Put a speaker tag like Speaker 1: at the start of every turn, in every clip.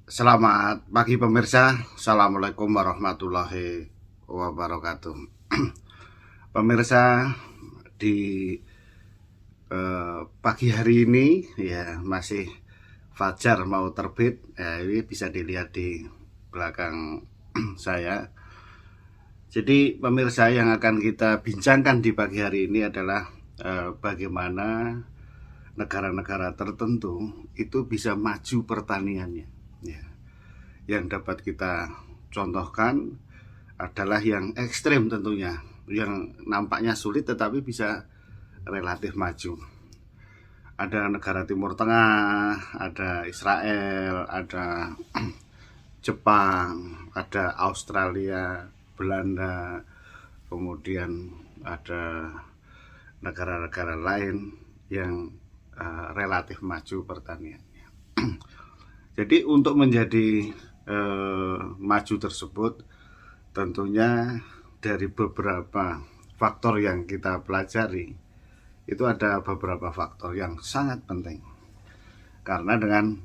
Speaker 1: Selamat pagi pemirsa. Assalamualaikum warahmatullahi wabarakatuh. Pemirsa, di pagi hari ini ya masih fajar mau terbit. Ya, ini bisa dilihat di belakang saya. Jadi pemirsa, yang akan kita bincangkan di pagi hari ini adalah bagaimana negara-negara tertentu itu bisa maju pertaniannya. Ya. Yang dapat kita contohkan adalah yang ekstrem tentunya, yang nampaknya sulit tetapi bisa relatif maju. Ada negara Timur Tengah, ada Israel, ada Jepang, ada Australia, Belanda, kemudian ada negara-negara lain yang relatif maju pertaniannya. Jadi untuk menjadi maju tersebut tentunya dari beberapa faktor yang kita pelajari, itu ada beberapa faktor yang sangat penting karena dengan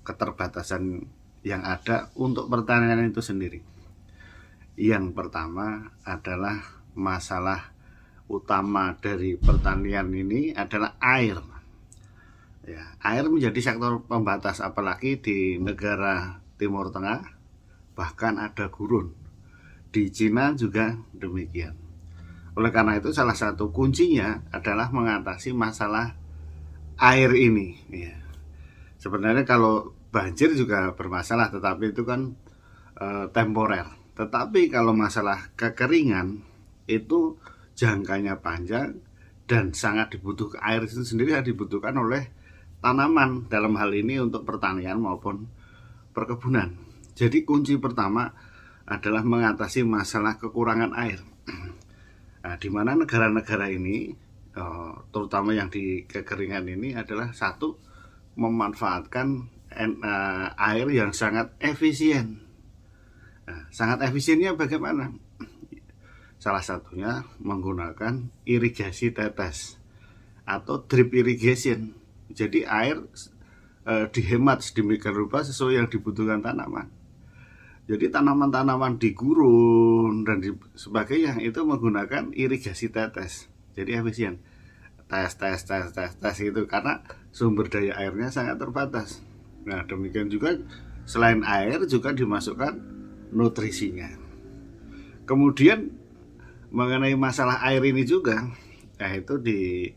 Speaker 1: keterbatasan yang ada untuk pertanian itu sendiri. Yang pertama adalah masalah utama dari pertanian ini adalah air. Ya, air menjadi sektor pembatas, apalagi di negara Timur Tengah, bahkan ada gurun. Di Cina juga demikian. Oleh karena itu salah satu kuncinya adalah mengatasi masalah air ini. Ya. Sebenarnya kalau banjir juga bermasalah, tetapi itu kan temporer. Tetapi kalau masalah kekeringan itu jangkanya panjang dan sangat dibutuhkan. Air itu sendiri dibutuhkan oleh tanaman, dalam hal ini untuk pertanian maupun perkebunan. Jadi kunci pertama adalah mengatasi masalah kekurangan air. Nah, di mana negara-negara ini, terutama yang di kekeringan ini, adalah satu, memanfaatkan air yang sangat efisien. Nah, sangat efisiennya bagaimana? Salah satunya menggunakan irigasi tetes atau drip irrigation. Jadi air dihemat sedemikian rupa sesuai yang dibutuhkan tanaman. Jadi tanaman-tanaman di gurun dan sebagainya itu menggunakan irigasi tetes. Jadi efisien. Tes itu karena sumber daya airnya sangat terbatas. Nah, demikian juga selain air juga dimasukkan nutrisinya. Kemudian mengenai masalah air ini juga, yaitu di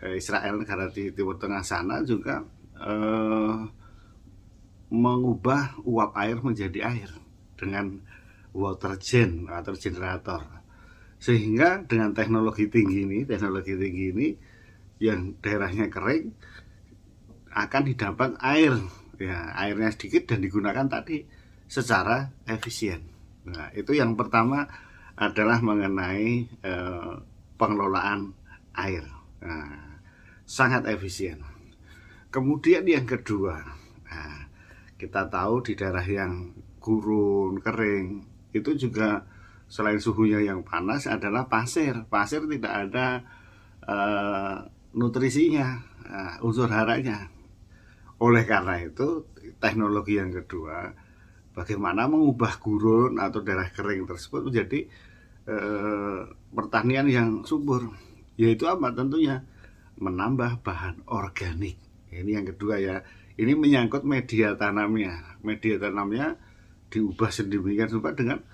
Speaker 1: Israel, negara di Timur Tengah sana juga mengubah uap air menjadi air dengan water gen atau generator, sehingga dengan teknologi tinggi ini yang daerahnya kering akan didapat air, ya airnya sedikit dan digunakan tadi secara efisien. Nah, itu yang pertama adalah mengenai pengelolaan air. Nah, sangat efisien. Kemudian yang kedua, nah, kita tahu di daerah yang gurun, kering, itu juga selain suhunya yang panas adalah pasir. Pasir tidak ada nutrisinya, unsur haranya. Oleh karena itu, teknologi yang kedua, bagaimana mengubah gurun atau daerah kering tersebut menjadi pertanian yang subur. Yaitu apa? Tentunya menambah bahan organik. Ini yang kedua ya. Ini menyangkut media tanamnya. Media tanamnya diubah sedemikian rupa dengan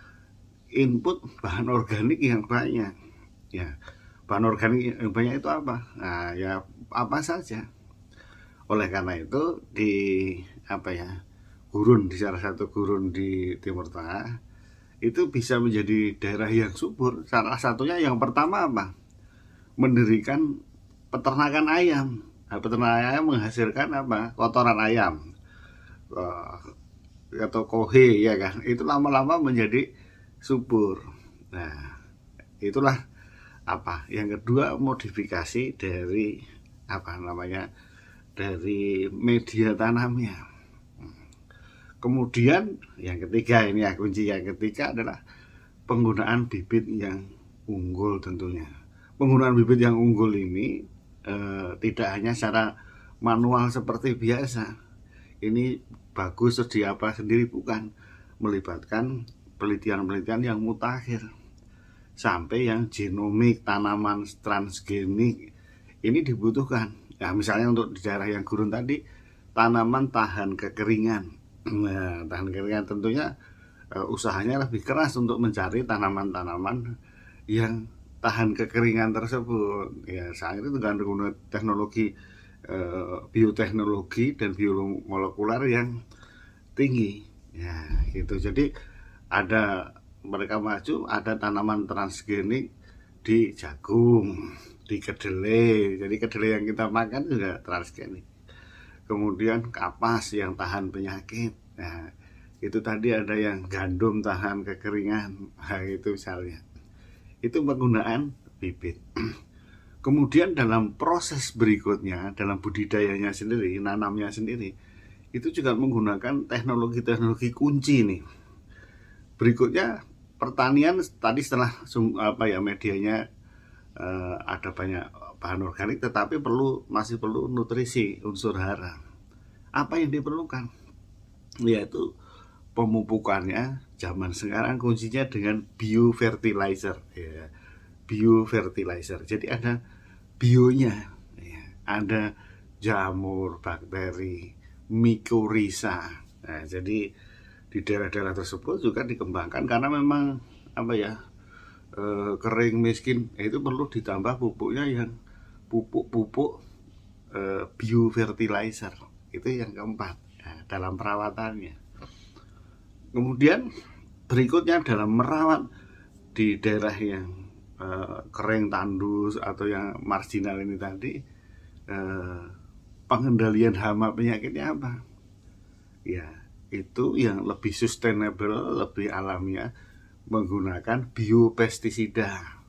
Speaker 1: input bahan organik yang banyak. Ya, bahan organik yang banyak itu apa? Nah, ya apa saja. Oleh karena itu di gurun, di salah satu gurun di Timur Tengah itu bisa menjadi daerah yang subur. Salah satunya yang pertama apa? Mendirikan peternakan ayam. Nah, peternakan ayam menghasilkan apa? Kotoran ayam atau kohe, ya kan? Itu lama-lama menjadi subur. Nah, itulah yang kedua, modifikasi dari dari media tanamnya. Kemudian yang ketiga, ini ya kunci yang ketiga adalah penggunaan bibit yang unggul tentunya. Penggunaan bibit yang unggul ini tidak hanya secara manual seperti biasa. ini bagus terus diapa sendiri, bukan. Melibatkan penelitian-penelitian yang mutakhir sampai yang genomik, tanaman transgenik ini dibutuhkan. Ya, misalnya untuk di daerah yang gurun tadi, tanaman tahan kekeringan. Nah, tahan kekeringan tentunya usahanya lebih keras untuk mencari tanaman-tanaman yang tahan kekeringan tersebut. Ya, saat itu dengan teknologi bioteknologi dan biomolekuler yang tinggi. Ya, gitu. Jadi ada mereka maju, ada tanaman transgenik di jagung, di kedelai. Jadi kedelai yang kita makan juga transgenik. Kemudian kapas yang tahan penyakit. Nah, itu tadi ada yang gandum tahan kekeringan. Nah, itu misalnya. Itu penggunaan bibit. Kemudian dalam proses berikutnya, dalam budidayanya sendiri, nanamnya sendiri, itu juga menggunakan teknologi-teknologi kunci nih. Berikutnya pertanian tadi setelah medianya ada banyak bahan organik, tetapi masih perlu nutrisi, unsur hara. Apa yang diperlukan? Yaitu pemupukannya zaman sekarang kuncinya dengan biofertilizer, ya. Biofertilizer. Jadi ada bionya, ya. Ada jamur, bakteri, mikorhiza. Nah, jadi di daerah-daerah tersebut juga dikembangkan karena memang kering miskin, itu perlu ditambah pupuknya yang pupuk biofertilizer. Itu yang keempat, nah, dalam perawatannya. Kemudian berikutnya dalam merawat di daerah yang kering tandus atau yang marginal ini tadi, pengendalian hama penyakitnya apa? Ya, itu yang lebih sustainable, lebih alamiah, menggunakan biopestisida.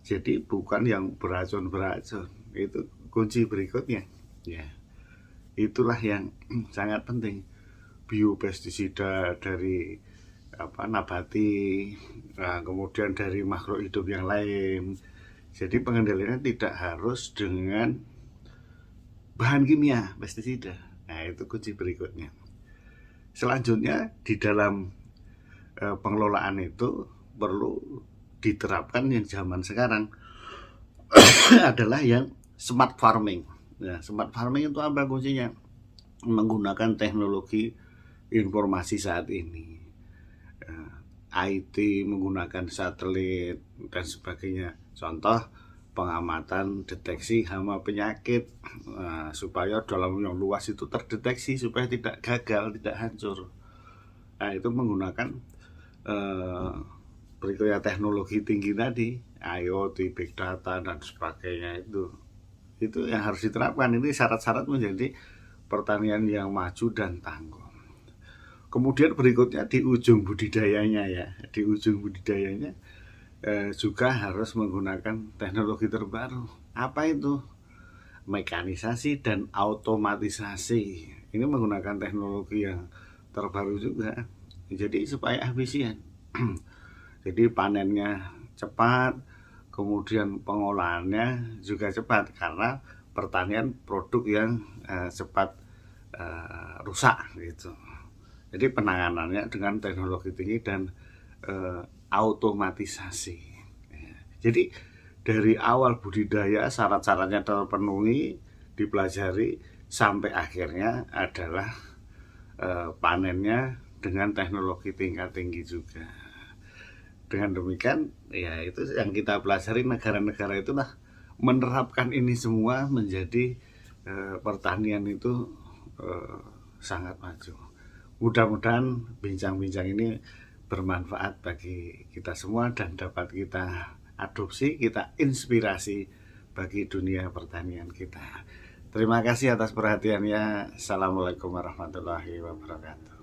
Speaker 1: Jadi bukan yang beracun. Itu kunci berikutnya. Ya, itulah yang sangat penting. Biopestisida dari nabati, nah, kemudian dari makhluk hidup yang lain. Jadi pengendaliannya tidak harus dengan bahan kimia, pestisida. Nah, itu kunci berikutnya. Selanjutnya di dalam pengelolaan itu perlu diterapkan yang zaman sekarang adalah yang smart farming. Nah, smart farming itu apa kuncinya? Menggunakan teknologi informasi saat ini, IT, menggunakan satelit dan sebagainya. Contoh pengamatan deteksi hama penyakit, supaya dalam yang luas itu terdeteksi supaya tidak gagal, tidak hancur. Nah, itu menggunakan berikutnya teknologi tinggi tadi, IoT, big data dan sebagainya. Itu yang harus diterapkan. Ini syarat-syarat menjadi pertanian yang maju dan tangguh. Kemudian berikutnya di ujung budidayanya, juga harus menggunakan teknologi terbaru. Apa itu? Mekanisasi dan automatisasi. Ini menggunakan teknologi yang terbaru juga. Jadi supaya efisien. Jadi panennya cepat, kemudian pengolahannya juga cepat, karena pertanian produk yang cepat rusak gitu. Jadi penanganannya dengan teknologi tinggi dan automatisasi. Jadi dari awal budidaya syarat-syaratnya terpenuhi, dipelajari, sampai akhirnya adalah panennya dengan teknologi tingkat tinggi juga. Dengan demikian, ya itu yang kita pelajari, negara-negara itulah menerapkan ini semua menjadi pertanian itu sangat maju. Mudah-mudahan bincang-bincang ini bermanfaat bagi kita semua dan dapat kita adopsi, kita inspirasi bagi dunia pertanian kita. Terima kasih atas perhatiannya. Assalamualaikum warahmatullahi wabarakatuh.